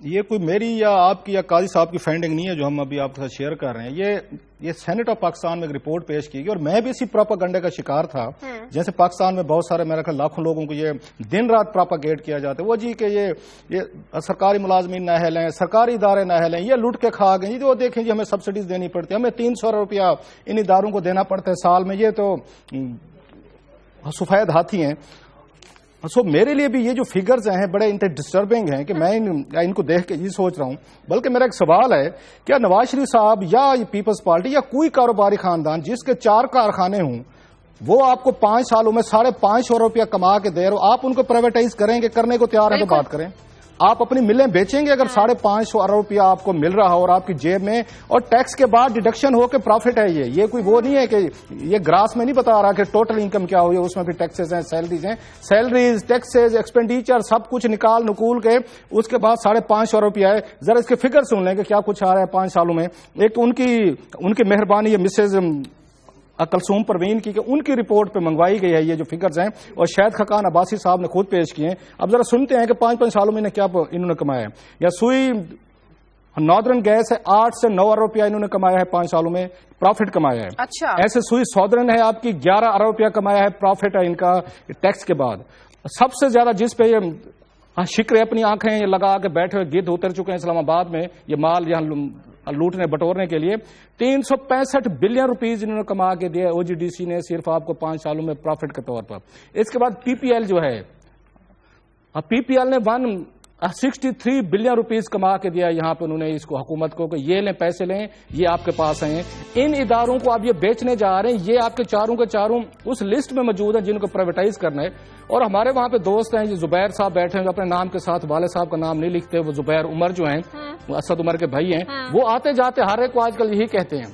یہ کوئی میری یا آپ کی یا قاضی صاحب کی فائنڈنگ نہیں ہے جو ہم ابھی آپ کے ساتھ شیئر کر رہے ہیں. یہ سینٹ آف پاکستان میں ایک رپورٹ پیش کی گئی اور میں بھی اسی پراپاگنڈے کا شکار تھا. جیسے پاکستان میں بہت سارے میرے خیال لاکھوں لوگوں کو یہ دن رات پراپاگیٹ کیا جاتا ہے وہ جی کہ یہ سرکاری ملازمین نااہل ہیں, سرکاری ادارے نااہل ہیں, یہ لوٹ کے کھا گئے. وہ دیکھیں جی ہمیں سبسڈیز دینی پڑتی ہے, ہمیں 300 روپیہ ان اداروں کو دینا پڑتا ہے سال میں. یہ تو سفید ہاتھی ہیں. سو میرے لیے بھی یہ جو فگرز ہیں بڑے ڈسٹربنگ ہیں کہ میں ان کو دیکھ کے یہ سوچ رہا ہوں. بلکہ میرا ایک سوال ہے, کیا نواز شریف صاحب یا پیپلز پارٹی یا کوئی کاروباری خاندان جس کے 4 کارخانے ہوں وہ آپ کو 5 سالوں میں 550 روپیہ کما کے دے رہے ہو, آپ ان کو پرائیویٹائز کریں گے؟ کرنے کو تیار ہیں تو بات کریں. آپ اپنی ملیں بیچیں گے اگر 550 ارب روپیہ آپ کو مل رہا ہو اور آپ کی جیب میں, اور ٹیکس کے بعد ڈیڈکشن ہو کے پروفٹ ہے. یہ کوئی وہ نہیں ہے کہ یہ گراس میں نہیں بتا رہا کہ ٹوٹل انکم کیا ہوئی ہے, اس میں بھی ٹیکسز ہیں, سیلریز ہیں, سیلریز ٹیکسز ایکسپینڈیچر سب کچھ نکول کے اس کے بعد 550 روپیہ ہے. ذرا اس کے فگر سن لیں کہ کیا کچھ آ رہا ہے 5 سالوں میں. ایک تو ان کی مہربانی یہ مسز کلثوم پروین کی کہ ان کی رپورٹ پہ منگوائی گئی ہے یہ جو فگرز ہیں, اور شاہد خاقان عباسی صاحب نے خود پیش کیے ہیں. اب ذرا سنتے ہیں کہ 5 سالوں میں کیا انہوں نے کمایا ہے. یا سوئی ناردرن گیس ہے 8 سے 9 ارب روپیہ انہوں نے کمایا ہے 5 سالوں میں, پروفٹ کمایا ہے. اچھا, ایسے سوئی سودرن ہے آپ کی 11 ارب روپیہ کمایا ہے, پروفٹ ہے ان کا ٹیکس کے بعد. سب سے زیادہ جس پہ یہ شکرے اپنی آنکھیں لگا کے بیٹھے ہوئے گدھ اتر چکے ہیں اسلام آباد میں یہ مال یہاں لوٹنے بٹورنے کے لیے, 365 بلین روپیز انہوں نے کما کے دیا او جی ڈی سی نے صرف آپ کو 5 سالوں میں پروفٹ کے طور پر. اس کے بعد پی پی ایل جو ہے, پی پی ایل نے 163 بلین روپیز کما کے دیا یہاں پہ انہوں نے اس کو حکومت کو کہ یہ لیں پیسے لیں یہ آپ کے پاس ہیں. ان اداروں کو آپ یہ بیچنے جا رہے ہیں, یہ آپ کے چاروں کے چاروں اس لسٹ میں موجود ہیں جن کو پرائیویٹائز کرنا ہے. اور ہمارے وہاں پہ دوست ہیں جو زبیر صاحب بیٹھے ہیں جو اپنے نام کے ساتھ والد صاحب کا نام نہیں لکھتے, وہ زبیر عمر جو ہیں اسد عمر کے بھائی ہیں, وہ آتے جاتے ہر ایک کو آج کل یہی کہتے ہیں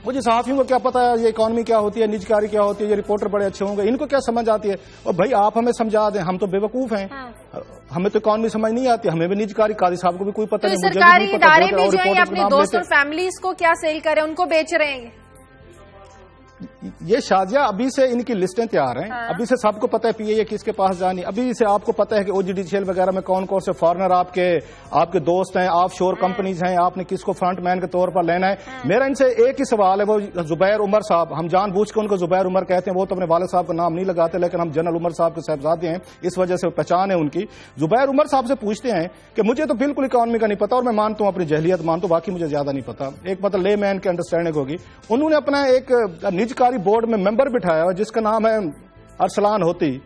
مجھے صحافیوں کو کیا پتا ہے یہ اکانومی کیا ہوتی ہے, نجکاری کیا ہوتی ہے, یہ رپورٹر بڑے اچھے ہوں گے, ان کو کیا سمجھ آتی ہے. اور بھائی آپ ہمیں سمجھا دیں, ہم تو بے وقوف ہیں, ہمیں تو اکانومی سمجھ نہیں آتی, ہمیں بھی نجکاری قاضی صاحب کو بھی کوئی پتہ نہیں. سرکاری ادارے بھی جو ہیں اپنے دوست اور فیملیز کو کیا سیل کریں, ان کو بیچ رہے ہیں. یہ شادیہ ابھی سے ان کی لسٹیں تیار ہیں, ابھی سے سب کو پتہ ہے پی اے کس کے پاس جانی, ابھی سے آپ کو پتہ ہے کہ او جی ڈی سی ایل وغیرہ میں کون کون سے فارنر آپ کے دوست ہیں, آف شور کمپنیز ہیں, آپ نے کس کو فرنٹ مین کے طور پر لینا ہے. میرا ان سے ایک ہی سوال ہے, وہ زبیر عمر صاحب, ہم جان بوجھ کے ان کو زبیر عمر کہتے ہیں, وہ تو اپنے والد صاحب کا نام نہیں لگاتے لیکن ہم جنرل عمر صاحب کے صاحبزادے ہیں اس وجہ سے پہچان ہے ان کی. زبیر عمر صاحب سے پوچھتے ہیں کہ مجھے تو بالکل اکانومی کا نہیں پتا, اور میں مانتا ہوں اپنی جہلیت مانتا ہوں, باقی مجھے زیادہ نہیں پتا, ایک مطلب لے مین کی انڈرسٹینڈنگ ہوگی. انہوں نے اپنا ایک نجکاری بورڈ میں ممبر بٹھایا جس کا نام ہے ارسلان ہوتی,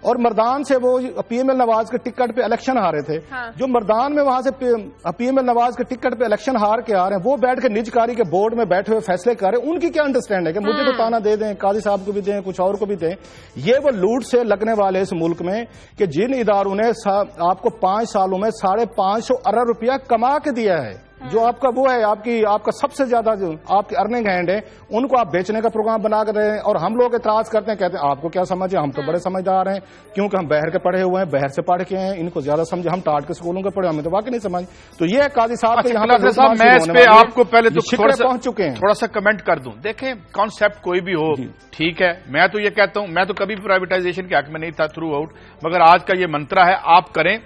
اور مردان سے وہ پی ایم ایل نواز کے ٹکٹ پہ الیکشن ہارے تھے. جو مردان میں وہاں سے پی ایم ایل نواز کے ٹکٹ پہ الیکشن ہار کے آ رہے ہیں, وہ بیٹھ کے نجکاری کے بورڈ میں بیٹھے ہوئے فیصلے کر رہے ہیں. ان کی کیا انڈرسٹینڈ ہے کہ مجھے تو تانا دے دیں, قاضی صاحب کو بھی دیں, کچھ اور کو بھی دیں. یہ وہ لوٹ سے لگنے والے اس ملک میں کہ جن اداروں نے آپ کو 5 سالوں میں 550 ارب روپیہ کما کے دیا ہے, جو آپ کا وہ ہے آپ کا سب سے زیادہ جو آپ کی ارننگ ہینڈ ہے, ان کو آپ بیچنے کا پروگرام بنا کر رہے ہیں. اور ہم لوگ اعتراض کرتے ہیں, کہتے ہیں آپ کو کیا سمجھ ہے, ہم تو بڑے سمجھدار ہیں کیونکہ ہم بہر کے پڑھے ہوئے ہیں, بہر سے پڑھ کے ہیں, ان کو زیادہ سمجھے, ہم ٹاٹ کے اسکولوں کے پڑھے, ہمیں تو واقعی نہیں سمجھ. تو یہ قاضی صاحب کے یہاں میں اس پہ آپ کو پہلے تو پہنچ چکے ہیں, تھوڑا سا کمنٹ کر دوں. دیکھیں کانسیپٹ کوئی بھی ہو ٹھیک ہے, میں تو یہ کہتا ہوں, میں تو کبھی پرائیویٹائزیشن کے حق میں نہیں تھا تھرو آؤٹ, مگر آج کا یہ منترا ہے آپ کریں,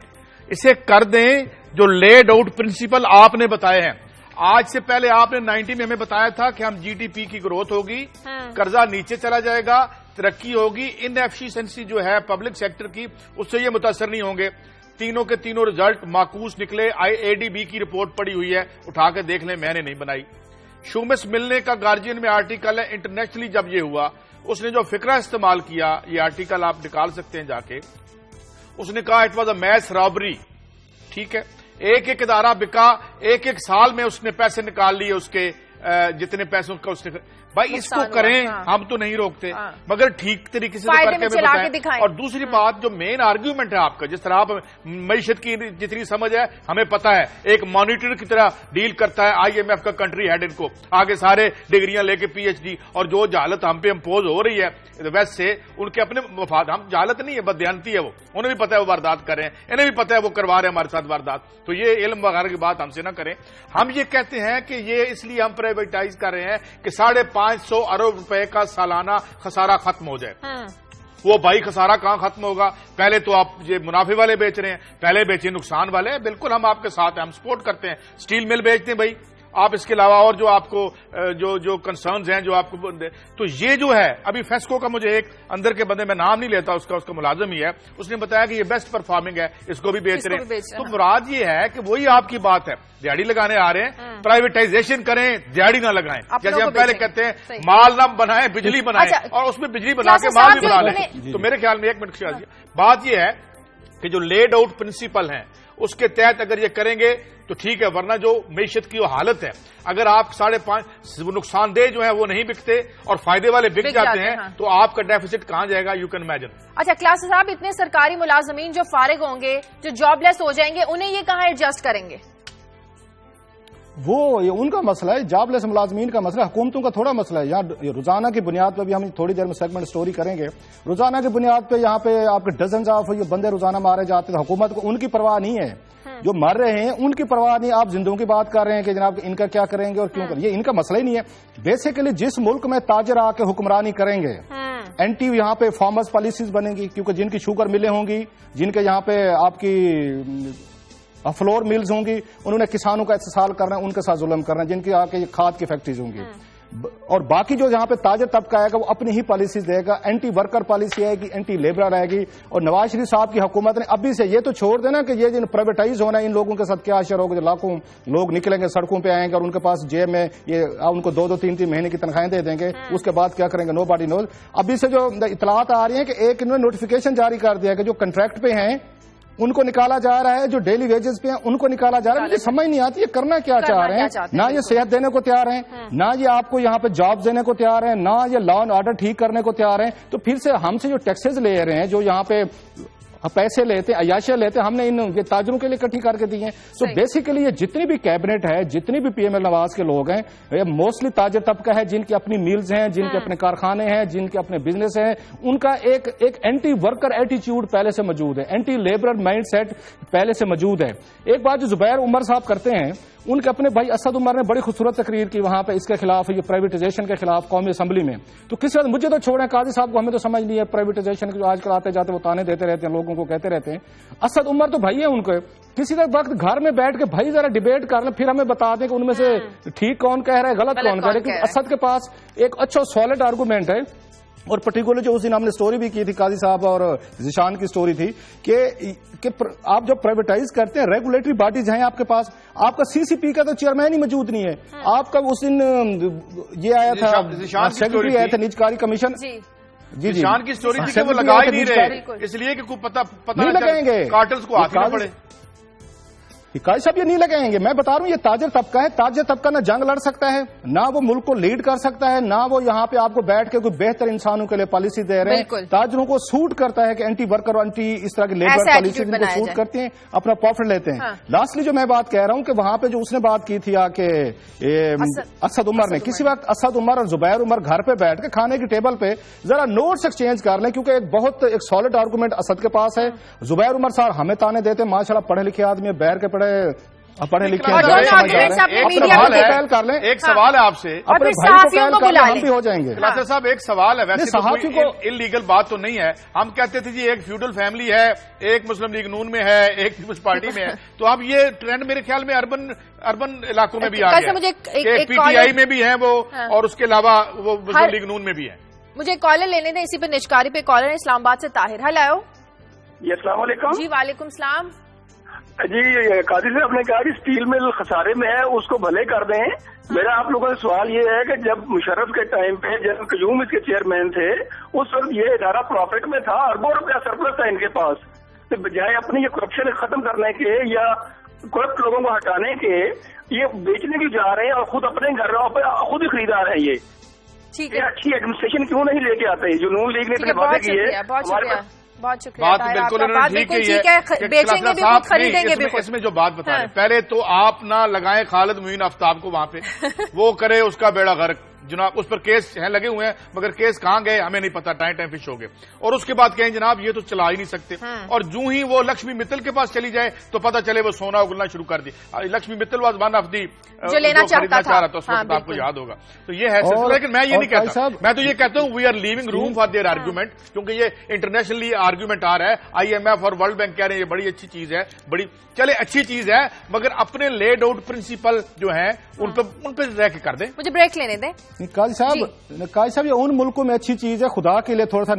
اسے کر دیں. جو لیڈ آؤٹ پرنسپل آپ نے بتائے ہیں, آج سے پہلے آپ نے 90 میں ہمیں بتایا تھا کہ ہم جی ڈی پی کی گروتھ ہوگی, قرضہ نیچے چلا جائے گا, ترقی ہوگی, ان ایفیشنسی جو ہے پبلک سیکٹر کی اس سے یہ متاثر نہیں ہوں گے. تینوں کے تینوں رزلٹ معکوس نکلے. اے ڈی بی کی رپورٹ پڑی ہوئی ہے, اٹھا کے دیکھ لیں, میں نے نہیں بنائی. شومس ملنے کا گارجین میں آرٹیکل ہے, انٹرنیشنلی جب یہ ہوا اس نے جو فقرہ استعمال کیا, یہ آرٹیکل آپ نکال سکتے ہیں جا کے, اس نے کہا it was a mass robbery. ٹھیک ہے, ایک ادارہ بکا, ایک سال میں اس نے پیسے نکال لیے, اس کے جتنے پیسوں کا اس نے. بھائی اس کو کریں, ہم تو نہیں روکتے, مگر ٹھیک طریقے سے کر کے بتائیں. اور دوسری بات جو مین آرگیومنٹ ہے آپ کا, جس طرح آپ معیشت کی جتنی سمجھ ہے ہمیں پتا ہے, ایک مانیٹر کی طرح ڈیل کرتا ہے آئی ایم ایف کا کنٹری ہیڈ, ان کو آگے سارے ڈگریاں لے کے پی ایچ ڈی, اور جو جہالت ہم پہ امپوز ہو رہی ہے ویسٹ سے, ان کے اپنے مفاد, ہم جہالت نہیں ہے بددیانتی ہے, وہ انہیں بھی پتا ہے وہ واردات کر رہے ہیں, انہیں بھی پتا ہے وہ کروا رہے ہیں ہمارے ساتھ واردات. تو یہ علم وغیرہ کی بات ہم سے نہ کریں. ہم یہ کہتے ہیں کہ یہ اس لیے ہم پرائیویٹائز کر رہے ہیں کہ 550 ارب روپے کا سالانہ خسارہ ختم ہو جائے. وہ بھائی خسارہ کہاں ختم ہوگا؟ پہلے تو آپ یہ منافع والے بیچ رہے ہیں، پہلے بیچیں نقصان والے. بالکل ہم آپ کے ساتھ ہیں، ہم سپورٹ کرتے ہیں. اسٹیل مل بیچتے ہیں بھائی آپ، اس کے علاوہ اور جو آپ کو جو کنسرنز ہیں جو آپ کو، تو یہ جو ہے ابھی فیسکو کا مجھے ایک اندر کے بندے، میں نام نہیں لیتا اس کا ملازم ہی ہے، اس نے بتایا کہ یہ بیسٹ پرفارمنگ ہے، اس کو بھی بیچ رہے ہیں. تو مراد یہ ہے کہ وہی آپ کی بات ہے، دیہڑی لگانے آ رہے ہیں، پرائیویٹائزیشن کریں، دیہڑی نہ لگائیں. جیسے ہم پہلے کہتے ہیں مال نہ بنائیں بجلی بنائیں، اور اس میں بجلی بنا کے مال بھی بنا لیں. تو میرے خیال میں ایک منٹ بات یہ ہے کہ جو لیڈ آؤٹ پرنسپل ہیں اس کے تحت اگر یہ کریں گے تو ٹھیک ہے، ورنہ جو معیشت کی وہ حالت ہے، اگر آپ 5.5 نقصان دہ جو ہے وہ نہیں بکتے اور فائدے والے بک جاتے ہیں تو آپ کا ڈیفیسٹ کہاں جائے گا؟ You can imagine. اچھا کلاس صاحب، اتنے سرکاری ملازمین جو فارغ ہوں گے، جو جاب لیس ہو جائیں گے، انہیں یہ کہاں ایڈجسٹ کریں گے؟ وہ یہ ان کا مسئلہ ہے، جاب لیس ملازمین کا مسئلہ، حکومتوں کا تھوڑا مسئلہ ہے. یہاں روزانہ کی بنیاد پہ بھی ہم تھوڑی دیر میں سیگمنٹ سٹوری کریں گے. روزانہ کی بنیاد پہ یہاں پہ آپ کے ڈزنز آف بندے روزانہ مارے جاتے ہیں. حکومت کو ان کی پرواہ نہیں ہے، جو مر رہے ہیں ان کی پرواہ نہیں. آپ زندوں کی بات کر رہے ہیں کہ جناب ان کا کیا کریں گے اور کیوں کریں گے، یہ ان کا مسئلہ ہی نہیں ہے. بیسیکلی جس ملک میں تاجر آ کے حکمرانی کریں گے، اینٹی یہاں پہ فارمرز پالیسیز بنیں گی، کیونکہ جن کی شوگر ملیں ہوں گی، جن کے یہاں پہ آپ کی فلور ملز ہوں گی، انہوں نے کسانوں کا استحصال کرنا ہے، ان کے ساتھ ظلم کرنا ہے. جن کی آ کے کھاد کی فیکٹریز ہوں گی، اور باقی جو یہاں پہ تاجر طبقہ آئے گا وہ اپنی ہی پالیسیز دے گا. اینٹی ورکر پالیسی آئے گی، اینٹی لیبر آئے گی. اور نواز شریف صاحب کی حکومت نے ابھی سے یہ تو چھوڑ دینا کہ یہ جن پرائیویٹائز ہونا ہے ان لوگوں کے ساتھ کیا اشر ہوگا. جو لاکھوں لوگ نکلیں گے سڑکوں پہ آئیں گے اور ان کے پاس جیب میں یہ ان کو 2-3 مہینے کی تنخواہیں دے دیں گے، اس کے بعد کیا کریں گے نو باڈی نوز. ابھی سے جو اطلاعات آ رہی ہیں کہ ایک انہوں نے نوٹیفیکیشن جاری کر دیا کہ جو کنٹریکٹ پہ ہیں ان کو نکالا جا رہا ہے، جو ڈیلی ویجز پہ ہیں ان کو نکالا جا رہا ہے. مجھے سمجھ نہیں آتی یہ کرنا کیا چاہ رہے ہیں. نہ یہ صحت دینے کو تیار ہیں، نہ یہ آپ کو یہاں پہ جاب دینے کو تیار ہیں، نہ یہ لا اینڈ آرڈر ٹھیک کرنے کو تیار ہیں. تو پھر سے ہم سے جو ٹیکسز لے رہے ہیں، جو یہاں پہ پیسے لیتے ہیں، عیاشیاں لیتے ہیں، ہم نے یہ تاجروں کے لیے اکٹھی کر کے دی ہیں. تو بیسیکلی یہ جتنی بھی کیبنٹ ہے، جتنی بھی پی ایم ایل نواز کے لوگ ہیں، یہ موسٹلی تاجر طبقہ ہے، جن کی اپنی میلز ہیں، جن کے اپنے کارخانے ہیں، جن کے اپنے بزنس ہیں. ان کا ایک اینٹی ورکر ایٹیچیوڈ پہلے سے موجود ہے، اینٹی لیبرر مائنڈ سیٹ پہلے سے موجود ہے. ایک بات جو زبیر عمر صاحب کرتے ہیں، ان کے اپنے بھائی اسد عمر نے بڑی خوبصورت تقریر کی وہاں پہ اس کے خلاف، یہ پرائیویٹائزیشن کے خلاف قومی اسمبلی میں. تو کسی وقت مجھے تو چھوڑیں، قاضی صاحب کو ہمیں تو سمجھ نہیں ہے پرائیویٹائزیشن کے جو آج کل آتے جاتے وہ تانے دیتے رہتے ہیں، لوگوں کو کہتے رہتے ہیں. اسد عمر تو بھائی ہیں ان کے. کسی وقت گھر میں بیٹھ کے بھائی ذرا ڈیبیٹ کر لیں، پھر ہمیں بتا دیں کہ ان میں سے ٹھیک کون کہہ رہا ہے، غلط کون کہہ رہا ہے. کیونکہ اسد کے پاس ایک اچھا سالڈ آرگومنٹ ہے. اور پرٹیکولر جو اس دن ہم نے سٹوری بھی کی تھی، قاضی صاحب اور ذیشان کی سٹوری تھی کہ آپ جب پرائیویٹائز کرتے ہیں، ریگولیٹری باڈیز ہیں آپ کے پاس. آپ کا سی سی پی کا تو چیئرمین ہی موجود نہیں ہے. آپ کا اس دن یہ آیا تھا سیکرٹری آیا تھا نجکاری کمیشن. جی ذیشان کی سٹوری تھی کہ وہ لگا ہی نہیں رہے، اس لیے کہ پتہ نہیں لگائیں گے کارٹلز کو ہاتھ نہ پڑے. قاضی صاحب یہ نہیں لگائیں گے. میں بتا رہا ہوں یہ تاجر طبقہ ہے. تاجر طبقہ نہ جنگ لڑ سکتا ہے، نہ وہ ملک کو لیڈ کر سکتا ہے، نہ وہ یہاں پہ آپ کو بیٹھ کے کوئی بہتر انسانوں کے لیے پالیسی دے رہے ہیں. تاجروں کو سوٹ کرتا ہے کہ اینٹی ورکر اور اینٹی اس طرح کی لیبر پالیسی ان کو سوٹ کرتے ہیں، اپنا پروفٹ لیتے ہیں. لاسٹلی جو میں بات کہہ رہا ہوں کہ وہاں پہ جو اس نے بات کی تھی کہ اسد عمر نے، کسی وقت اسد عمر اور زبیر عمر گھر پہ بیٹھ کے کھانے کی ٹیبل پہ ذرا نوٹس ایکسچینج کر لیں، کیونکہ ایک سالڈ آرگومنٹ اسد کے پاس ہے. زبیر عمر صاحب ہمیں تانے دیتے ہیں، ماشاءاللہ پڑھے لکھے آدمی، بیر کے پڑھے پڑھے لکھے. ایک سوال ہے آپ سے، اپنے بھائی کو ہم بھی ہو جائیں گے. کلاسر صاحب ایک سوال ہے، ویسے صحافی کو انلیگل بات تو نہیں ہے. ہم کہتے تھے جی ایک فیوڈل فیملی ہے، ایک مسلم لیگ نون میں ہے، ایک پیپلز پارٹی میں ہے. تو اب یہ ٹرینڈ میرے خیال میں اربن علاقوں میں بھی آ گیا ہے، پی ٹی آئی میں بھی ہیں وہ، اور اس کے علاوہ وہ مسلم لیگ نون میں بھی ہیں. مجھے کالر لینے دیں، اسی پہ نجکاری پہ کالر ہے اسلام آباد سے طاہر. ہیلو جی السلام علیکم. جی وعلیکم السلام. جی قاضی صاحب نے کہا کہ اسٹیل مل خسارے میں ہے، اس کو بھلے کر دیں. میرا آپ لوگوں سے سوال یہ ہے کہ جب مشرف کے ٹائم پہ جب قیوم اس کے چیئرمین تھے، اس وقت یہ ادارہ پروفٹ میں تھا، اربوں روپیہ سرپلس تھا ان کے پاس. تو بجائے اپنی یہ کرپشن ختم کرنے کے یا کرپٹ لوگوں کو ہٹانے کے، یہ بیچنے کی جا رہے ہیں اور خود اپنے گھر خود ہی خریدا رہے ہیں. یہ اچھی ایڈمنسٹریشن کیوں نہیں لے کے آتے جو نون لیگ نے اتنے وعدے کیے. بہت شکریہ. بات بالکل انہوں نے ٹھیک ہے، بیچیں گے بھی خود خریدیں گے بھی خود. اس میں جو بات بتا رہے ہیں، پہلے تو آپ نہ لگائیں خالد معین آفتاب کو وہاں پہ، وہ کرے اس کا بیڑا غرق. جناب اس پر کیس ہیں لگے ہوئے ہیں مگر کیس کہاں گئے ہمیں نہیں پتا, ٹائم فش ہو گئے. اور اس کے بعد کہیں جناب یہ تو چلا ہی نہیں سکتے, اور جو ہی وہ لکشمی متل کے پاس چلی جائے تو پتا چلے وہ سونا اگلنا شروع کر دی. لکشمی متل واز ون آف دی جو لینا چاہتا تھا اس وقت آپ کو یاد ہوگا. تو یہ ہے سلسلہ, لیکن میں یہ نہیں کہتا, میں تو یہ کہتا ہوں we are leaving room for their argument, کیونکہ یہ انٹرنیشنلی آرگیومنٹ آ رہا ہے. IMF اور ورلڈ بینک کہہ رہے ہیں یہ بڑی اچھی چیز ہے, بڑی چلے اچھی چیز ہے, مگر اپنے لیڈ آؤٹ پرنسپل جو ہیں ان پہ رہ کے کر دیں. مجھے بریک لینے دیں. قاضی صاحب یہ ان ملکوں میں اچھی چیز ہے, خدا کے لیے تھوڑا سا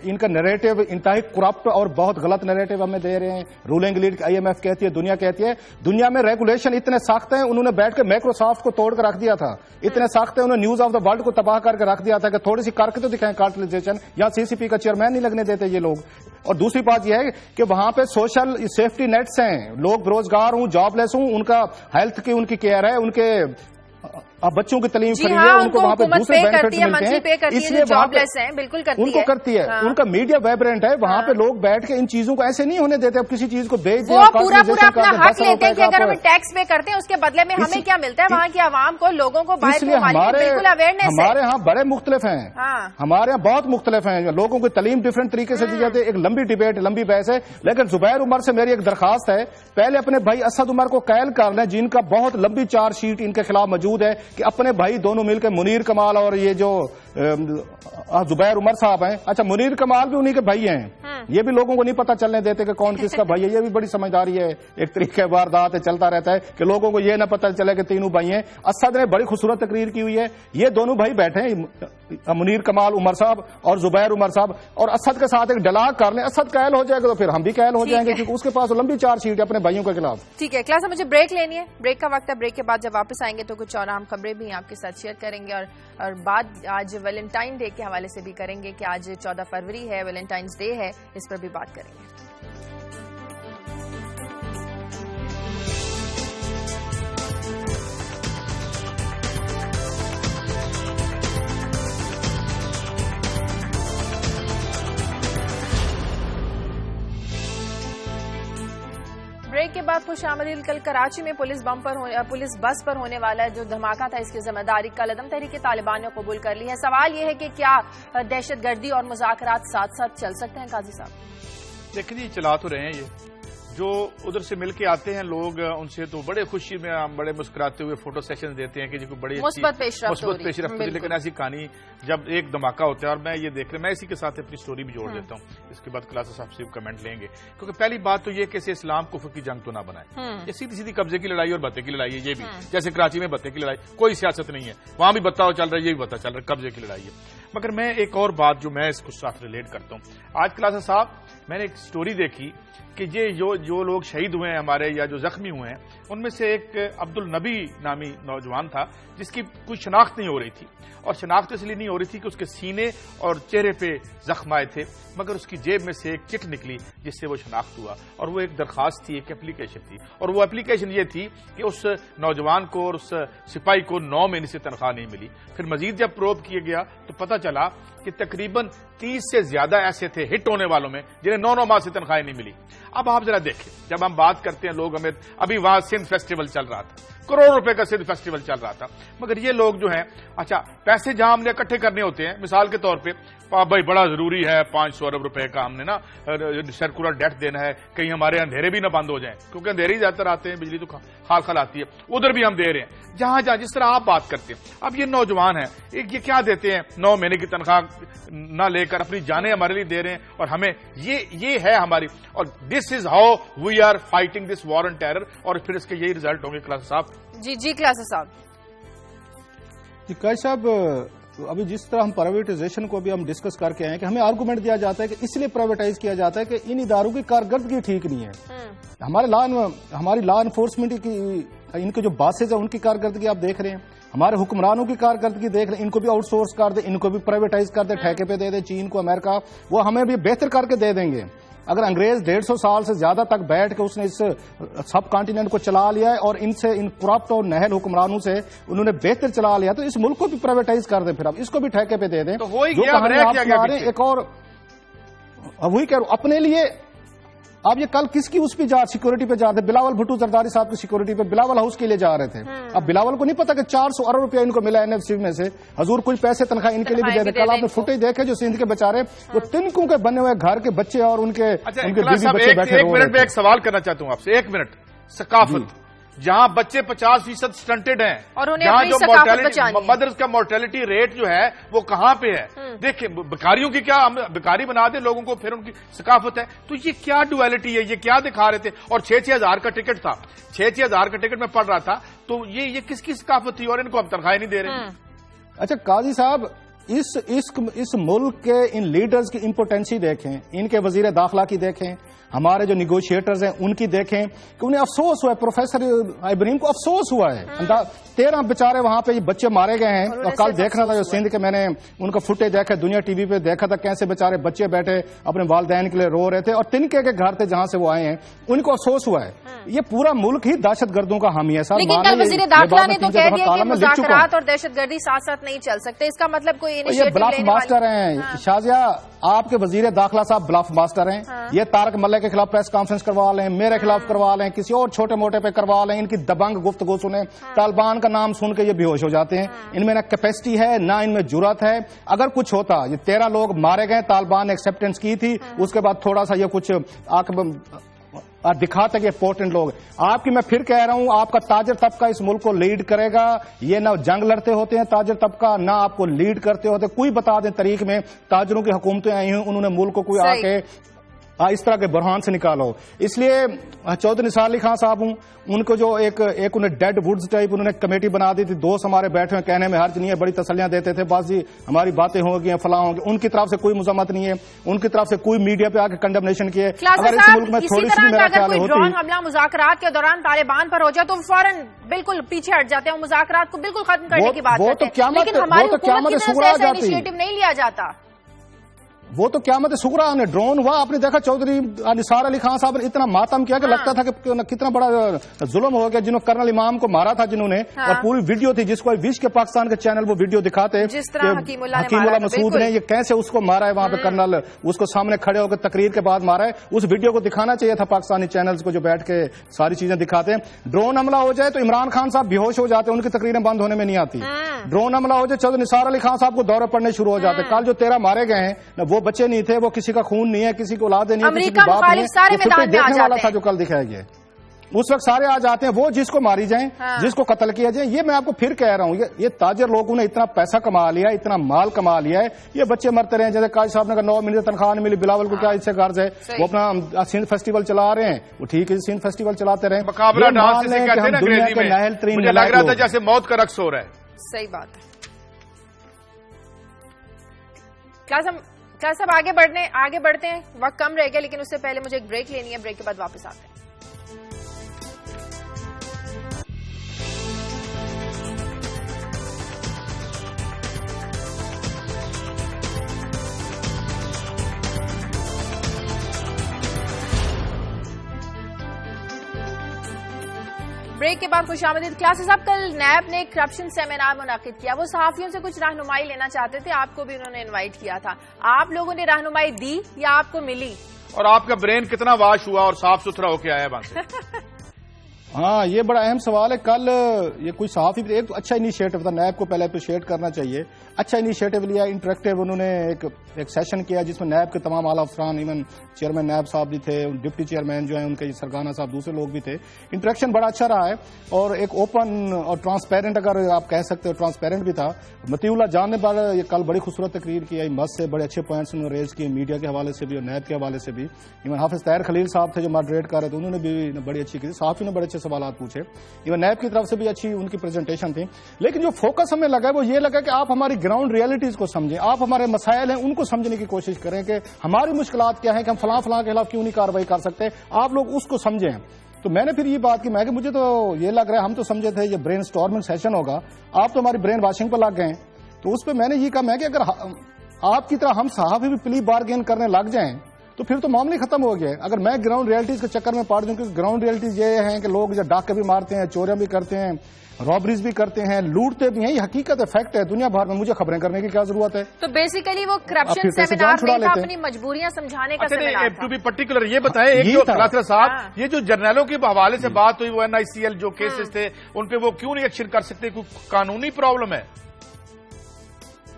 ان کا نیریٹو انتہائی کرپٹ اور بہت غلط نیریٹو ہمیں دے رہے ہیں. رولنگ لیڈ IMF کہتی ہے, دنیا کہتی ہے, دنیا میں ریگولیشن اتنے سخت ہیں, انہوں نے بیٹھ کے مائکروسافٹ کو توڑ کر رکھ دیا تھا. اتنے سخت ہیں, انہوں نے نیوز آف دا ورلڈ کو تباہ کر کے رکھ دیا تھا کہ تھوڑی سی کر کے تو دکھائیں کارٹلائزیشن, یا CCP کا چیئرمین نہیں لگنے دیتے یہ لوگ. اور دوسری بات یہ ہے کہ وہاں پہ سوشل سیفٹی نیٹس ہیں, لوگ بروزگار ہوں, جاب لیس ہوں, ان کا ہیلتھ کی ان کی کیئر ہے, ان کے بچوں کی تعلیم فری ہے, ان کو وہاں پہ دوسرے بینیفٹس ملتے ہیں, اس لیے ان کو کرتی ہے. ان کا میڈیا وائبرنٹ ہے, وہاں پہ لوگ بیٹھ کے ان چیزوں کو ایسے نہیں ہونے دیتے. اب کسی چیز کو بیچ دیں, پورا اپنا حق لیتے ہیں کہ اگر ہم ٹیکس پے کرتے ہیں اس کے بدلے میں ہمیں کیا ملتا ہے, وہاں کی عوام کو, لوگوں کو بالکل اویئرنیس. ہمارے ہاں بڑے مختلف ہیں, ہمارے یہاں بہت مختلف ہیں, لوگوں کو تعلیم ڈفرینٹ طریقے سے دی جاتی ہے. ایک لمبی ڈیبیٹ, لمبی بحث ہے, لیکن زبیر عمر سے میری ایک درخواست ہے, پہلے اپنے بھائی اسد عمر کو قائل کر لیں, جن کا بہت لمبی چارج شیٹ ان کے خلاف موجود ہے, کہ اپنے بھائی دونوں مل کے منیر کمال اور یہ جو زبیر عمر صاحب ہیں, اچھا منیر کمال بھی انہی کے بھائی ہیں, یہ بھی لوگوں کو نہیں پتا چلنے دیتے کہ کون کس کا بھائی ہے. یہ بھی بڑی سمجھداری ہے, ایک طریقہ واردات ہے, چلتا رہتا ہے کہ لوگوں کو یہ نہ پتا چلے کہ تینوں بھائی ہیں. اسد نے بڑی خوبصورت تقریر کی ہوئی ہے, یہ دونوں بھائی بیٹھے ہیں, منیر کمال عمر صاحب اور زبیر عمر صاحب, اور اسد کے ساتھ ایک ڈلاگ کر لیں. اسد قائل ہو جائے گا تو پھر ہم بھی قائل ہو جائیں گے, کیونکہ اس کے پاس لمبی چارج شیٹ ہے اپنے بھائیوں کے خلاف. ٹھیک ہے کلاس, مجھے بریک لینی ہے, بریک کا وقت ہے. بریک کے بعد جب واپس آئیں گے تو کچھ اور اہم خبریں بھی آپ کے ساتھ شیئر کریں گے, اور بات آج ویلنٹائن ڈے کے حوالے سے بھی کریں گے کہ آج 14 فروری ہے, ویلنٹائنز ڈے ہے, اس پر بھی بات کریں گے. بریک کے بعد خوش آمدید. کل کراچی میں پولیس بس پر ہونے والا جو دھماکہ تھا, اس کی ذمہ داری کل عدم تحریک طالبان نے قبول کر لی ہے. سوال یہ ہے کہ کیا دہشت گردی اور مذاکرات ساتھ ساتھ چل سکتے ہیں؟ قاضی صاحب دیکھیں جی, چلا تو رہے ہیں یہ جو ادھر سے مل کے آتے ہیں لوگ, ان سے تو بڑے خوشی میں ہم بڑے مسکراتے ہوئے فوٹو سیشن دیتے ہیں کہ جی کو بڑی مثبت پیش رفت ہوتی ہے. لیکن ایسی کہانی جب ایک دھماکہ ہوتا ہے, اور میں یہ دیکھ رہا, میں اسی کے ساتھ اپنی سٹوری بھی جوڑ دیتا ہوں, اس کے بعد کلاس صاحب سے کمنٹ لیں گے. کیونکہ پہلی بات تو یہ کہ اسلام کفر کی جنگ تو نہ بنائے, یہ سیدھی سیدھی قبضے کی لڑائی اور بتے کی لڑائی ہے. یہ بھی جیسے کراچی میں بتے کی لڑائی, کوئی سیاست نہیں ہے, وہاں بھی بتا چل رہا ہے, یہ بھی بتا چل رہا ہے, قبضے کی لڑائی ہے. مگر میں ایک اور بات جو میں اس کو ساتھ ریلیٹ کرتا ہوں, آج کلاس صاحب میں نے ایک سٹوری دیکھی کہ یہ جو لوگ شہید ہوئے ہیں ہمارے یا جو زخمی ہوئے ہیں, ان میں سے ایک عبد النبی نامی نوجوان تھا جس کی کوئی شناخت نہیں ہو رہی تھی, اور شناخت اس لیے نہیں ہو رہی تھی کہ اس کے سینے اور چہرے پہ زخم آئے تھے, مگر اس کی جیب میں سے ایک چٹ نکلی جس سے وہ شناخت ہوا, اور وہ ایک درخواست تھی, ایک اپلیکیشن تھی, اور وہ اپلیکیشن یہ تھی کہ اس نوجوان کو اور اس سپاہی کو 9 مہینے سے تنخواہ نہیں ملی. پھر مزید جب پروب کیا گیا تو پتہ چلا کہ تقریباً 30 سے زیادہ ایسے تھے ہٹ ہونے والوں میں جنہیں 9 ماہ سے تنخواہیں نہیں ملی. اب آپ ذرا دیکھیں, جب ہم بات کرتے ہیں لوگ, ہمیں ابھی وہاں سندھ فیسٹیول چل رہا تھا, کروڑ روپے کا سندھ فیسٹیول چل رہا تھا, مگر یہ لوگ جو ہیں, اچھا پیسے جہاں ہم نے اکٹھے کرنے ہوتے ہیں, مثال کے طور پہ بھائی بڑا ضروری ہے 500 ارب روپے کا ہم نے نا سرکولر ڈیٹ دینا ہے, کہیں ہمارے اندھیرے بھی نہ بند ہو جائیں, کیونکہ اندھیرے ہی زیادہ تر آتے ہیں, بجلی تو خال آتی ہے, ادھر بھی ہم دے رہے ہیں جہاں جہاں جس طرح آپ بات کرتے ہیں. اب یہ نوجوان ہیں, یہ کیا دیتے ہیں, 9 مہینے کی تنخواہ نہ لے کر اپنی جانیں ہمارے لیے دے رہے ہیں, اور ہمیں یہ ہے ہماری, اور this is how we are fighting this war on terror, اور پھر اس کے یہی ریزلٹ ہوں گے. کلاس صاحب جی کلاس صاحب. جی قاضی صاحب, ابھی جس طرح ہم پرائیویٹائزیشن کو بھی ہم ڈسکس کر کے آئے کہ ہمیں آرگومنٹ دیا جاتا ہے کہ اس لیے پرائیویٹائز کیا جاتا ہے کہ ان اداروں کی کارکردگی ٹھیک نہیں ہے. ہماری لا انفورسمنٹ کی ان کے جو باسز ہیں ان کی کارکردگی آپ دیکھ رہے ہیں, ہمارے حکمرانوں کی کارکردگی دیکھ رہے ہیں, ان کو بھی آؤٹ سورس کر دیں, ان کو بھی پرائیویٹائز کر دیں, ٹھیکے پہ دے دیں. چین کو, امریکہ, وہ ہمیں بھی بہتر کر کے دے دیں گے. اگر انگریز 150 سال سے زیادہ تک بیٹھ کے اس نے اس سب کانٹیننٹ کو چلا لیا ہے, اور ان کرپٹ اور نہل حکمرانوں سے انہوں نے بہتر چلا لیا, تو اس ملک کو بھی پرائیویٹائز کر دیں, پھر اب اس کو بھی ٹھیکے پہ دے دیں. جو کہانی آپ سنا رہے ہیں, ایک اور وہی کہہ رہا ہوں, اپنے لیے اب یہ کل کس کی اس پہ سیکورٹی پہ جاتے؟ بلاول بھٹو زرداری صاحب کی سیکورٹی پہ بلاول ہاؤس کے لیے جا رہے تھے. اب بلاول کو نہیں پتا کہ 400 ارب روپیہ ان کو ملا NFC میں سے، حضور کچھ پیسے تنخواہ ان کے لیے بھی دے رہے. کل آپ نے فوٹیج دیکھے جو سندھ کے بیچارے وہ تنکوں کے بنے ہوئے گھر کے بچے اور ان کے بیوی بچے بیٹھے. ایک منٹ میں ایک سوال کرنا چاہتا ہوں آپ سے، 1 منٹ. ثقافت جہاں بچے 50% سٹنٹڈ ہیں، جہاں جو مدرس کا مورٹیلٹی ریٹ جو ہے وہ کہاں پہ ہے؟ دیکھیں بیکاریوں کی کیا بیکاری بنا دے لوگوں کو، پھر ان کی ثقافت ہے. تو یہ کیا ڈویلٹی ہے، یہ کیا دکھا رہے تھے؟ اور 6,000 کا ٹکٹ تھا، 6,000 کا ٹکٹ میں پڑھ رہا تھا. تو یہ کس کی ثقافت تھی؟ اور ان کو ہم تنخواہیں نہیں دے رہے. اچھا قاضی صاحب، اس ملک کے ان لیڈرز کی امپورٹنسی دیکھیں، ان کے وزیر داخلہ کی دیکھیں، ہمارے جو نیگوشیٹرز ہیں ان کی دیکھیں کہ انہیں افسوس ہوا ہے. پروفیسر ابراہیم کو افسوس ہوا ہے. 13 بیچارے وہاں پہ بچے مارے گئے ہیں. اور کل دیکھنا تھا جو سندھ کے، میں نے ان کا فوٹیج دیکھا دنیا ٹی وی پہ، دیکھا تھا کیسے بیچارے بچے بیٹھے اپنے والدین کے لیے رو رہے تھے، اور تنکے کے گھر تھے جہاں سے وہ آئے ہیں. ان کو افسوس ہوا ہے. یہ پورا ملک ہی دہشت گردوں کا حامی ہے. لیکن کل وزیر داخلہ نے تو کہہ دیا کہ مذاکرات اور دہشت گردی ساتھ ساتھ نہیں چل سکتے. اس کا مطلب کوئی یہ بلف ماسٹر ہیں. شازیہ آپ کے وزیر داخلہ صاحب بلف ماسٹر ہیں. یہ طارق ملک کے خلاف پریس کانفرنس کروا لیں، میرے خلاف کروا لیں، کسی اور چھوٹے موٹے پہ کروا لیں. ان کی دبنگ گفتگو سنیں، طالبان کا نام سن کے یہ بے ہوش ہو جاتے ہیں. ان میں نہ کیپیسٹی ہے نہ ان میں جرات ہے. اگر کچھ ہوتا، یہ 13 لوگ مارے گئے، طالبان نے ایکسیپٹنس کی تھی، اس کے بعد تھوڑا سا یہ کچھ دکھاتا کہ امپورٹنٹ لوگ. آپ کی میں پھر کہہ رہا ہوں، آپ کا تاجر طبقہ اس ملک کو لیڈ کرے گا. یہ نہ جنگ لڑتے ہوتے ہیں تاجر طبقہ، نہ آپ کو لیڈ کرتے ہوتے. کوئی بتا دیں تاریخ میں تاجروں کی حکومتیں آئی ہیں، انہوں نے ملک کو کوئی آ کے اس طرح کے بحران سے نکالو. اس لیے چودھری نثار علی خان صاحب ہوں، ان کو جو ایک انہیں ڈیڈ وڈز ٹائپ انہوں نے کمیٹی بنا دی تھی. دوست ہمارے بیٹھے ہیں، کہنے میں حرج نہیں ہے، بڑی تسلیاں دیتے تھے، بس جی ہماری باتیں ہوں گی فلاں ہوں گی. ان کی طرف سے کوئی مذمت نہیں ہے، ان کی طرف سے کوئی میڈیا پہ آ کے کنڈمنیشن کیے. اگر اس ملک میں تھوڑی سی میرا خیال ہوتی، ڈرون حملہ مذاکرات کے دوران طالبان پر ہو جائے تو فوراً بالکل پیچھے ہٹ جاتے ہیں، مذاکرات کو بالکل ختم کرنے کی بات کرتے ہیں. لیکن ہماری حکومت کی طرف سے ایسا انیشیٹو نہیں لیا جاتا. وہ تو قیامت صغریٰ نے ڈرون ہوا. آپ نے دیکھا چودھری نثار علی خان صاحب نے اتنا ماتم کیا کہ لگتا تھا کہ کتنا بڑا ظلم ہو گیا. جنہوں کرنل امام کو مارا تھا جنہوں نے، اور پوری ویڈیو تھی جس کو وش کے پاکستان کے چینل وہ ویڈیو دکھاتے جس طرح حکیم اللہ مسعود نے یہ کیسے اس کو مارا ہے وہاں پہ کرنل، اس کو سامنے کھڑے ہو کے تقریر کے بعد مارا ہے. اس ویڈیو کو دکھانا چاہیے تھا پاکستانی چینلز کو جو بیٹھ کے ساری چیزیں دکھاتے ہیں. ڈرون حملہ ہو جائے تو عمران خان صاحب بے ہوش ہو جاتے ہیں، ان کی تقریریں بند ہونے میں نہیں آتی. ڈرون حملہ ہو جائے چودھری نثار علی خان صاحب کو دورے پڑنے شروع ہو جاتے. کل جو 13 مارے گئے ہیں وہ بچے نہیں تھے، وہ کسی کا خون نہیں ہے، کسی کو اولاد نہیں ہے، کسی کی باپ نہیں ہے. دیکھنے والا تھا جو کل دکھایا گیا، اس وقت سارے آ جاتے ہیں. وہ جس کو ماری جائیں، جس کو قتل کیا جائے. یہ میں آپ کو پھر کہہ رہا ہوں، یہ تاجر لوگوں نے اتنا پیسہ کما لیا ہے، اتنا مال کما لیا ہے. یہ بچے مرتے رہے. جیسے قاضی صاحب نے کہا 9 مہینے تنخواہ نہیں ملی، بلاول کو کیا اس سے غرض ہے؟ وہ اپنا سندھ فیسٹیول چلا رہے ہیں، وہ ٹھیک ہے سندھ فیسٹیول چلاتے رہے. مقابلہ ڈانس سے کہتے ہیں نا انگریزی میں، مجھے لگ رہا تھا جیسے موت کا رقص ہو رہا ہے. صحیح بات ہے. کلاس اب آگے بڑھتے ہیں، وقت کم رہ گیا، لیکن اس سے پہلے مجھے ایک بریک لینی ہے. بریک کے بعد واپس آتے ہیں. بریک کے بعد خوش آمدید. کلاسز اب کل نیب نے کرپشن سیمینار منعقد کیا. وہ صحافیوں سے کچھ رہنمائی لینا چاہتے تھے، آپ کو بھی انہوں نے انوائٹ کیا تھا. آپ لوگوں نے رہنمائی دی یا آپ کو ملی؟ اور آپ کا برین کتنا واش ہوا اور صاف ستھرا ہو کے آیا وہاں سے؟ ہاں یہ بڑا اہم سوال ہے. کل یہ کوئی صحافی ایک تو اچھا انیشیٹو تھا، نیب کو پہلے اپریشیٹ کرنا چاہیے. اچھا انیشیٹو لیا، انٹریکٹیو. انہوں نے ایک سیشن کیا جس میں نیب کے تمام اعلیٰ افسران، ایون چیئرمین نیب صاحب بھی تھے، ڈپٹی چیئرمین جو ہیں ان کے سرگانا صاحب، دوسرے لوگ بھی تھے. انٹریکشن بڑا اچھا رہا ہے اور ایک اوپن اور ٹرانسپیرنٹ، اگر آپ کہہ سکتے ہو ٹرانسپیرنٹ بھی تھا. مطیع اللہ جان نے یہ کل بڑی خوبصورت تقریر کی، مس سے بڑے اچھے پوائنٹس انہوں نے ریز کیے، میڈیا کے حوالے سے بھی اور نیب کے حوالے سے بھی. ایون حافظ طاہر خلیل صاحب تھے جو ماڈریٹ کر رہے تھے، انہوں نے بھی بڑی اچھی کی. صحافی نے بڑے اچھے سوالات پوچھے. ایون نیب کی طرف سے بھی اچھی ان کی پریزنٹیشن تھی. لیکن جو فوکس ہمیں لگا وہ یہ لگا کہ آپ ہماری گراؤنڈ ریئلٹیز کو سمجھیں، آپ ہمارے مسائل ہیں ان کو سمجھنے کی کوشش کریں کہ ہماری مشکلات کیا ہیں، کہ ہم فلاں کے خلاف کیوں نہیں کارروائی کر سکتے. آپ لوگ اس کو سمجھیں. تو میں نے پھر یہ بات کی، میں کہ مجھے تو یہ لگ رہا ہے، ہم تو سمجھے تھے یہ برین سٹارمنگ سیشن ہوگا، آپ تو ہماری برین واشنگ پہ لگ گئے ہیں. تو اس پہ میں نے یہ کہا، میں کہ اگر آپ کی طرح ہم صحافی بھی پلی بارگین کرنے لگ جائیں تو پھر تو معاملے ختم ہو گئے. اگر میں گراؤنڈ ریئلٹیز کے چکر میں پڑ جاؤں کہ گراؤنڈ ریئلٹیز یہ ہیں کہ لوگ ڈاکے بھی مارتے ہیں, چوریاں بھی کرتے ہیں, رابریز بھی کرتے ہیں, لوٹتے بھی ہیں, یہ حقیقت ہے, فیکٹ ہے دنیا بھر میں, مجھے خبریں کرنے کی کیا ضرورت ہے؟ تو بیسیکلی وہ کرپشن سیمینار نہیں تھا, اپنی مجبوریاں سمجھانے کا سیمینار تھا. ٹو بی پرٹیکولر یہ بتائیں, ایک جو کلاسرا صاحب یہ جو جرنیلوں کے حوالے سے بات ہوئی, وہ NICL جو کیسز تھے ان پہ وہ کیوں نہیں ایکشن کر سکتے؟ کوئی قانونی پرابلم ہے؟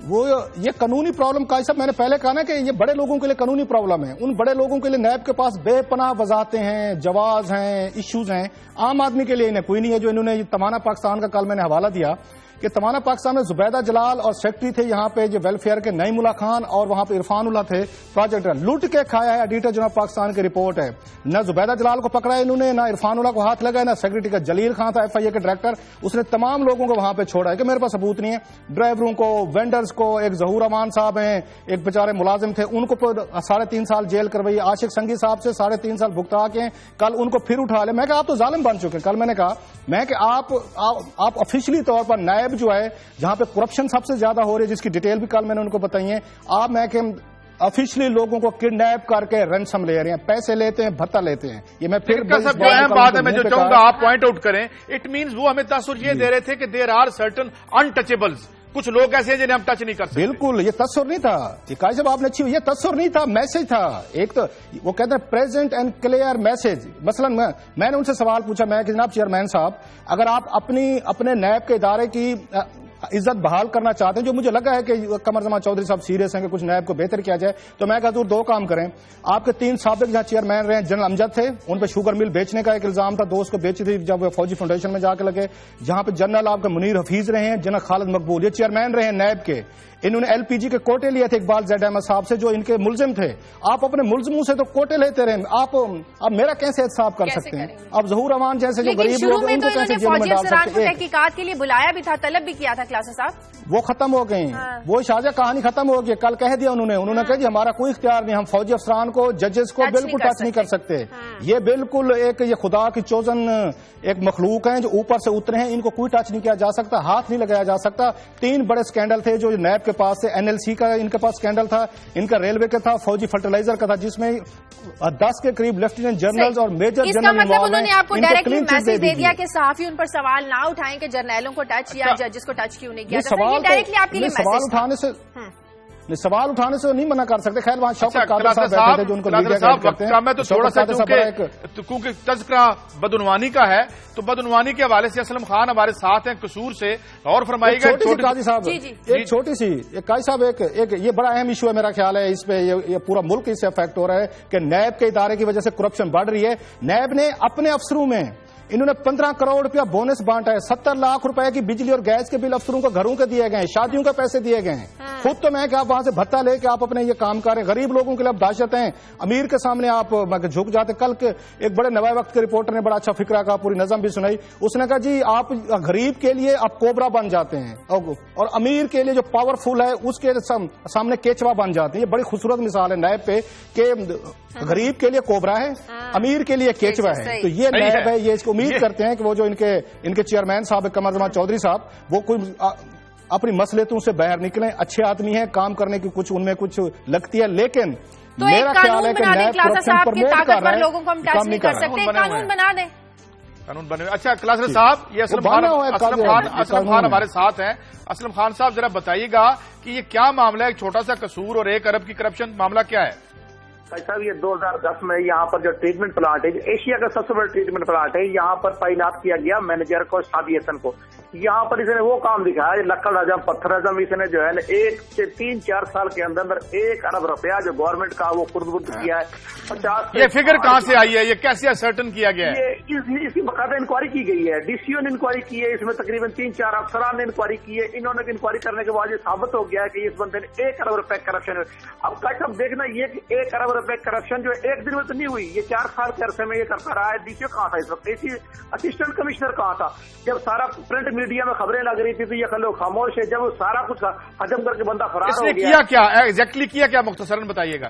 وہ یہ قانونی پرابلم کا صاحب میں نے پہلے کہا نا کہ یہ بڑے لوگوں کے لیے قانونی پرابلم ہے. ان بڑے لوگوں کے لیے نیب کے پاس بے پناہ وضاحتیں ہیں, جواز ہیں, ایشوز ہیں. عام آدمی کے لیے انہیں کوئی نہیں ہے. جو انہوں نے تمانا پاکستان کا کل میں نے حوالہ دیا کہ تمانا پاکستان میں زبیدہ جلال اور سیکٹری تھے یہاں پہ جو ویلفیئر کے نعیم اللہ خان, اور وہاں پہ عرفان اللہ تھے پروجیکٹ. لوٹ کے کھایا ہے, ایڈیٹر جناب پاکستان کی رپورٹ ہے. نہ زبیدہ جلال کو پکڑا ہے انہوں نے, نہ عرفان اللہ کو ہاتھ لگا ہے, نہ سیکرٹری کا جلیل خان تھا FIA کے ڈائریکٹر, اس نے تمام لوگوں کو وہاں پہ چھوڑا ہے کہ میرے پاس ثبوت نہیں ہے. ڈرائیوروں کو, وینڈرز کو, ایک ظہور امان صاحب ہیں, ایک بیچارے ملازم تھے, ان کو 3.5 سال جیل کروائی. عاشق سنگھی صاحب سے 3.5 سال بھگتا کے کل ان کو پھر اٹھا لے. میں کہ آپ تو ظالم بن چکے. کل میں نے کہا کہ آپ آفیشلی طور پر نائب جو ہے جہاں پہ کرپشن سب سے زیادہ ہو رہی ہے, جس کی ڈیٹیل بھی کل میں نے ان کو بتائی ہے, آپ میں کہ آفیشلی لوگوں کو کڈنیپ کر کے رینسم لے رہے ہیں, پیسے لیتے ہیں, بھتہ لیتے ہیں. یہ میں پھر بات ہے, میں جو چاہوں گا آپ پوائنٹ آؤٹ کریں. اٹ مینز وہ ہمیں تاثر یہ دے رہے تھے کہ دیر آر سرٹن انٹچیبلز, کچھ لوگ ایسے ہیں جنہیں ہم ٹچ نہیں کر سکتے. بالکل یہ تصور نہیں تھا, یہ قائد صاحب آپ نے اچھی, یہ تصور نہیں تھا, میسج تھا. ایک تو وہ کہتے ہیں پریزنٹ اینڈ کلیئر میسج. مثلا میں نے ان سے سوال پوچھا, میں کہ جناب چیئرمین صاحب اگر آپ اپنے نیب کے ادارے کی عزت بحال کرنا چاہتے ہیں, جو مجھے لگا ہے کہ قمر زمان چودھری صاحب سیریس ہیں کہ کچھ نیب کو بہتر کیا جائے, تو میں کہتا ہوں 2 کام کریں. آپ کے 3 سابق جہاں چیئرمین رہے, جنرل امجد تھے, ان پہ شوگر مل بیچنے کا ایک الزام تھا, دوست کو بیچی تھی جب وہ فوجی فاؤنڈیشن میں جا کے لگے. جہاں پہ جنرل آپ کے منیر حفیظ رہے ہیں, جنرل خالد مقبول, یہ چیئرمین رہے ہیں نیب کے. انہوں نے LPG کے کوٹے لیے تھے اقبال زید احمد صاحب سے جو ان کے ملزم تھے. آپ اپنے ملزموں سے تو کوٹے لیتے رہے, آپ میرا کیسے احتساب کر سکتے ہیں؟ آپ ظہور امان جیسے جو غریب لوگ ہیں ان کو کیسے جیل میں ڈال سکتے ہیں؟ تحقیقات کے لیے بلایا بھی تھا, طلب بھی کیا تھا کلاسر صاحب, وہ ختم ہو گئی. وہ شاہجہاں کہانی ختم ہو گئی. کل کہہ دیا انہوں نے کہا جی ہمارا کوئی اختیار نہیں, ہم فوجی افسران کو, ججز کو بالکل ٹچ نہیں کر سکتے. یہ بالکل یہ خدا کی چوزن ایک مخلوق ہیں جو اوپر سے اترے ہیں, ان کو کوئی ٹچ نہیں کیا جا سکتا, ہاتھ نہیں لگایا جا سکتا. 3 بڑے سکینڈل تھے جو نیب کے پاس سے, NLC کا ان کے پاس سکینڈل تھا, ان کا ریلوے کا تھا, فوجی فرٹیلائزر کا تھا, جس میں 10 کے قریب لیفٹیننٹ جنرلز اور میجر جنرل مطلب انہوں نے آپ کو ڈائریکٹلی میسج دے دیا کہ صحافی ان پر سوال نہ اٹھائیں کہ جرنیلوں کو ٹچ یا ججز کو ٹچ کیوں نہیں کیا جاتا. یہ ڈائریکٹلی آپ کے لیے سوال اٹھانے سے نہیں منع کر سکتے. خیر وہاں شوکت قادر صاحب بیٹھے تھے جو ان کو میڈیا گائیڈ کرتے ہیں. میں تو تھوڑا سا کیونکہ تذکرہ بدعنوانی کا ہے, تو بدعنوانی کے حوالے سے اسلم خان ہمارے ساتھ ہیں قصور سے, اور فرمائیے گا قاضی صاحب ایک چھوٹی سی قاضی صاحب ایک یہ بڑا اہم ایشو ہے میرا خیال ہے, اس پہ یہ پورا ملک اس سے افیکٹ ہو رہا ہے کہ نیب کے ادارے کی وجہ سے کرپشن بڑھ رہی ہے. نیب نے اپنے افسروں میں انہوں نے 15 کروڑ روپیہ بونس بانٹا ہے, 70 لاکھ روپے کی بجلی اور گیس کے بل افسروں کو گھروں کے دیے گئے ہیں, شادیوں کے پیسے دیے گئے ہیں. خود تو میں کہ آپ وہاں سے بھتہ لے کے آپ اپنے یہ کام کر رہے ہیں, غریب لوگوں کے لیے آپ دہشت ہیں, امیر کے سامنے آپ جھک جاتے. کل کے ایک بڑے نوائے وقت کے رپورٹر نے بڑا اچھا فکرہ کا پوری نظم بھی سنائی. اس نے کہا جی آپ غریب کے لیے آپ کوبرا بن جاتے ہیں اور امیر کے لیے جو پاورفل ہے اس کے سامنے کیچوا بن جاتے ہیں. یہ بڑی خوبصورت مثال ہے نیب پہ کہ غریب کے لیے کوبرا ہے, امیر کے لیے کیچوا ہے. تو یہ نیب ہے, یہ اس کو امید کرتے ہیں کہ وہ جو ان کے چیئرمین صاحب قمر زمان چودھری صاحب وہ کوئی اپنی مسئلتوں سے باہر نکلیں. اچھے آدمی ہیں, کام کرنے کی کچھ ان میں کچھ لگتی ہے, لیکن میرا خیال ہے کہ نیب کرپشن پروموٹ کر رہا ہے, کام نہیں کر رہا. قانون بنا دیں, قانون بنے. اچھا کلاسر صاحب, یہ اسلم خان ہمارے ساتھ ہیں. اسلم خان صاحب ذرا بتائیے گا کہ یہ کیا معاملہ ہے, ایک چھوٹا سا قصور اور 1 ارب کی کرپشن, معاملہ کیا ہے؟ صاحب یہ 2010 میں یہاں پر جو ٹریٹمنٹ پلانٹ ہے, ایشیا کا سب سے بڑا ٹریٹمنٹ پلانٹ ہے, یہاں پر تعینات کیا گیا مینیجر کو شادی حسن کو. یہاں پر اس نے وہ کام دکھایا, لکڑ اعظم پتھر اعظم, اس نے جو ہے 1 سے 3-4 سال کے اندر 1 ارب روپیہ جو گورنمنٹ کا وہ خرد برد کیا ہے. 50 یہ فگر کہاں سے آئی ہے, یہ کیسے سرٹن کیا گیا ہے؟ اس کی باقاعدہ انکوائری کی گئی ہے, DCO نے انکوائری کی ہے, اس میں تقریباً 3-4 افسران نے انکوائری کی ہے. انہوں نے انکوائری کرنے کے بعد یہ ثابت ہو گیا ہے کہ اس بندے نے 1 ارب روپے کرپشن. اب صاحب دیکھنا یہ کہ 1 ارب روپے کرپشن جو ایک دن میں تو نہیں ہوئی, یہ 4 سال کے عرصے میں یہ کرتا رہا ہے. DCO کہاں تھا اس وقت, اسسٹنٹ کمشنر کہاں تھا جب سارا پرنٹ میڈیا میں خبریں لگ رہی تھی؟ تو یہ لوگ خاموش ہے. جب وہ سارا کچھ ہجم کر کے بندہ فرار ہو گیا. کیا ایگزیکٹلی کیا مختصراً بتائیے گا.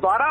12